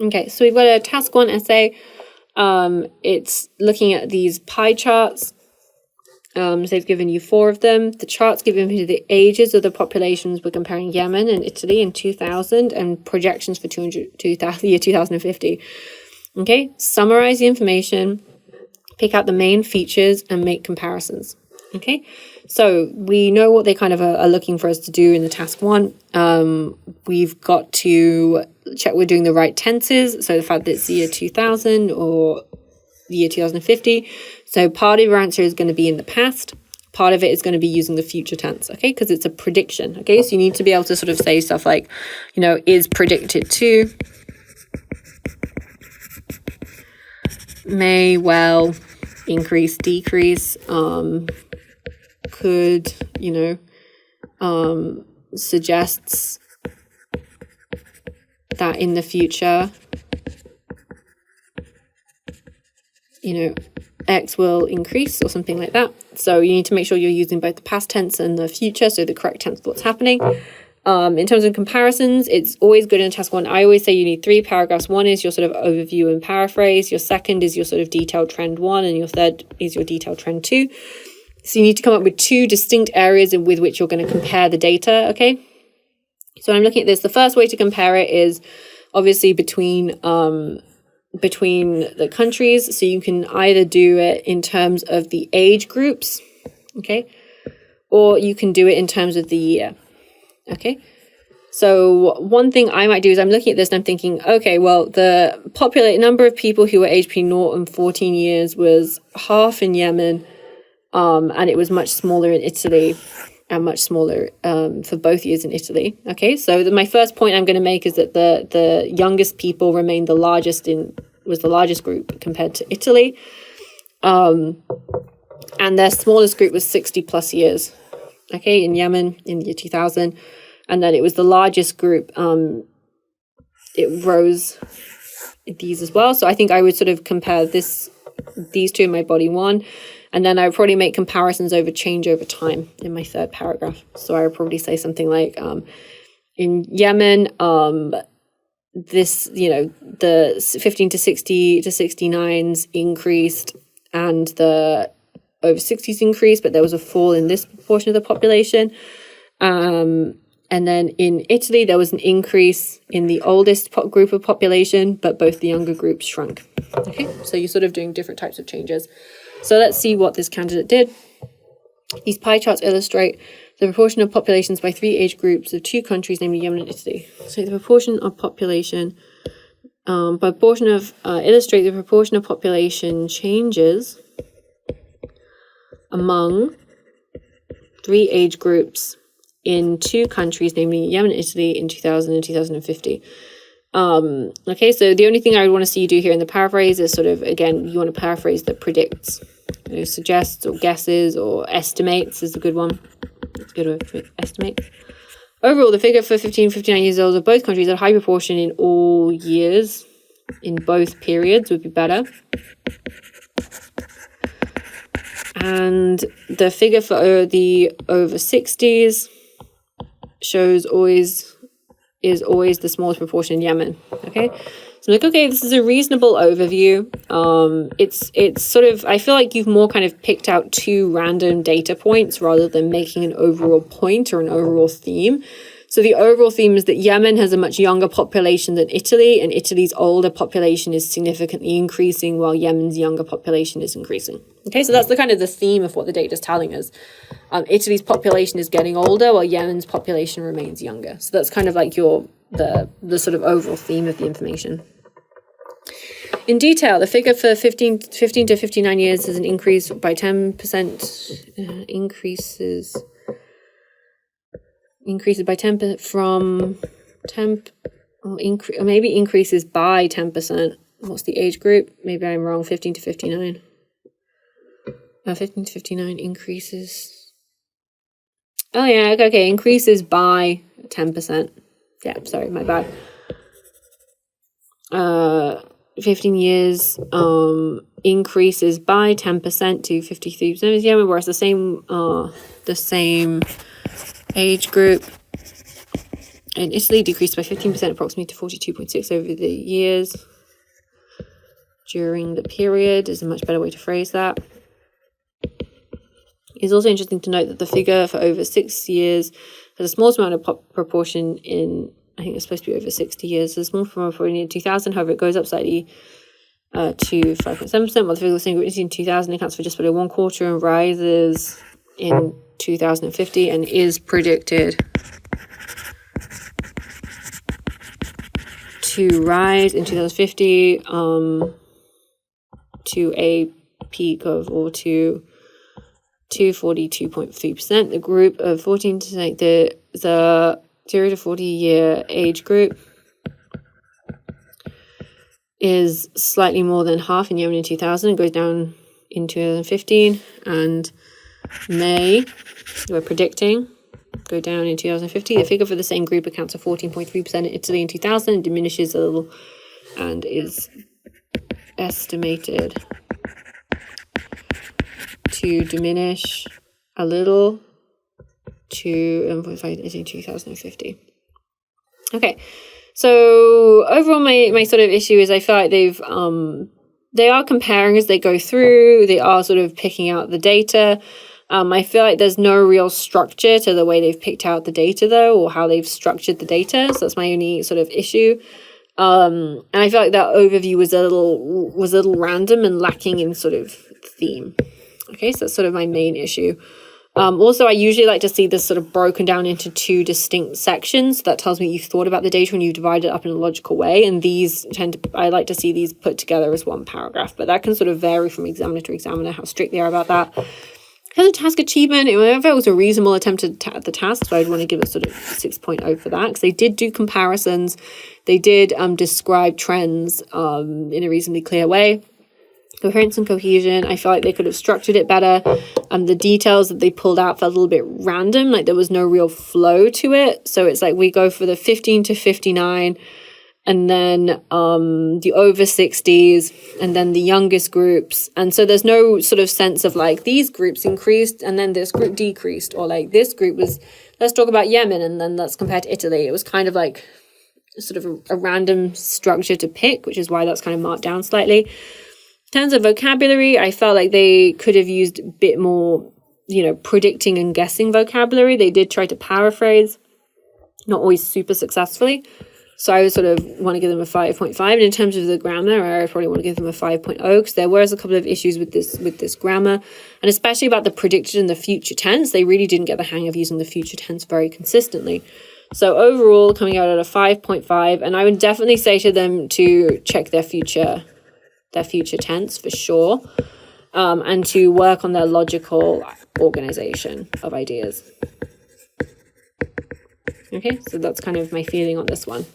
Okay, so we've got a task 1 essay. It's looking at these pie charts. So they've given you 4 of them. The charts give you the ages of the populations. We're comparing Yemen and Italy in 2000 and projections for the year 2050. Okay, summarize the information, pick out the main features, and make comparisons. Okay, so we know what they kind of are looking for us to do in the task 1. We've got to check we're doing the right tenses. So the fact that it's the year 2000 or the year 2050. So part of your answer is going to be in the past. Part of it is going to be using the future tense, okay? Because it's a prediction, okay? So you need to be able to sort of say stuff like, you know, is predicted to, may, well, increase, decrease, could, you know, suggests that in the future, you know, X will increase or something like that. So you need to make sure you're using both the past tense and the future, so the correct tense of what's happening. In terms of comparisons, it's always good in task 1. I always say you need 3 paragraphs. 1 is your sort of overview and paraphrase. Your second is your sort of detailed trend 1, and your third is your detailed trend 2. So you need to come up with 2 distinct areas with which you're going to compare the data, okay? So when I'm looking at this, the first way to compare it is obviously between the countries. So you can either do it in terms of the age groups, okay, or you can do it in terms of the year, okay. So one thing I might do is I'm looking at this and I'm thinking, okay, well, the populated number of people who were aged between 0 and 14 years was half in Yemen, and it was much smaller in Italy, and much smaller for both years in Italy. Okay, so my first point I'm going to make is that the youngest people remained was the largest group compared to Italy, and their smallest group was 60 plus years. Okay, in Yemen in the year 2000, and then it was the largest group. It rose these as well. So I think I would sort of compare these 2 in my body 1. And then I would probably make comparisons change over time in my third paragraph. So I would probably say something like, in Yemen, this, you know, the 15 to 60 to 69s increased and the over 60s increased, but there was a fall in this proportion of the population. And then in Italy, there was an increase in the oldest group of population, but both the younger groups shrunk. Okay, so you're sort of doing different types of changes. So let's see what this candidate did. These pie charts illustrate the proportion of populations by 3 age groups of 2 countries, namely Yemen and Italy. So the proportion of population, illustrate the proportion of population changes among 3 age groups in 2 countries, namely Yemen and Italy, in 2000 and 2050. Okay, so the only thing I would want to see you do here in the paraphrase is sort of, again, you want to paraphrase that predicts, you know, suggests or guesses or estimates is a good one. It's good with estimates. Overall, the figure for 15, 59 years old of both countries at a high proportion in all years, in both periods, would be better. And the figure for the over 60s is always the smallest proportion in Yemen. Okay, so I'm like, okay, this is a reasonable overview. It's sort of, I feel like you've more kind of picked out 2 random data points rather than making an overall point or an overall theme. So the overall theme is that Yemen has a much younger population than Italy, and Italy's older population is significantly increasing while Yemen's younger population is increasing. Okay, so that's the kind of the theme of what the data is telling us. Italy's population is getting older while Yemen's population remains younger. So that's kind of like the sort of overall theme of the information. In detail, the figure for 15 to 59 years is an increase by 10%, increases by 10% from 10, or maybe increases by 10%. What's the age group? Maybe I'm wrong. 15 to 59. 15 to 59 increases. Oh yeah, okay, increases by 10%. Yeah, sorry, my bad. 15 years increases by 10% to 53%. Yeah, whereas the same age group In Italy, decreased by 15%, approximately to 42.6 over the years. During the period is a much better way to phrase that. It's also interesting to note that the figure for over 6 years has a small amount of proportion in, I think it's supposed to be over 60 years, so a small proportion in 2000, however, it goes up slightly to 5.7%, while the figure of single in 2000 accounts for just below 1/4 and rises in 2050 and is predicted to rise in 2050 to a peak of, or to 42.3%. The group of 14 to like the 0 to 40-year age group is slightly more than half in Yemen in 2000. It goes down in 2015, and we're predicting, go down in 2050. The figure for the same group accounts for 14.3% in Italy in 2000. It diminishes a little and is estimated to diminish a little to 2050. Okay, so overall my sort of issue is I feel like they are comparing as they go through. They are sort of picking out the data. I feel like there's no real structure to the way they've picked out the data though, or how they've structured the data. So that's my only sort of issue. And I feel like that overview was a little random and lacking in sort of theme. Okay, so that's sort of my main issue. Also, I usually like to see this sort of broken down into two distinct sections. That tells me you've thought about the data and you've divided it up in a logical way. And I like to see these put together as one paragraph. But that can sort of vary from examiner to examiner, how strict they are about that. As a task achievement, if it was a reasonable attempt at the task, so I'd want to give it sort of 6.0 for that, because they did do comparisons. They did describe trends in a reasonably clear way. Coherence and cohesion, I feel like they could have structured it better. The details that they pulled out felt a little bit random, like there was no real flow to it. So it's like we go for the 15 to 59, and then the over 60s, and then the youngest groups. And so there's no sort of sense of like these groups increased and then this group decreased, or like this group was, let's talk about Yemen and then let's compare to Italy. It was kind of like sort of a random structure to pick, which is why that's kind of marked down slightly. In terms of vocabulary, I felt like they could have used a bit more, predicting and guessing vocabulary. They did try to paraphrase, not always super successfully. So I would sort of want to give them a 5.5. And in terms of the grammar, I probably want to give them a 5.0, because there was a couple of issues with this grammar, and especially about the predicted and the future tense. They really didn't get the hang of using the future tense very consistently. So overall, coming out at a 5.5, and I would definitely say to them to check their future tense for sure, and to work on their logical organization of ideas. Okay, so that's kind of my feeling on this one.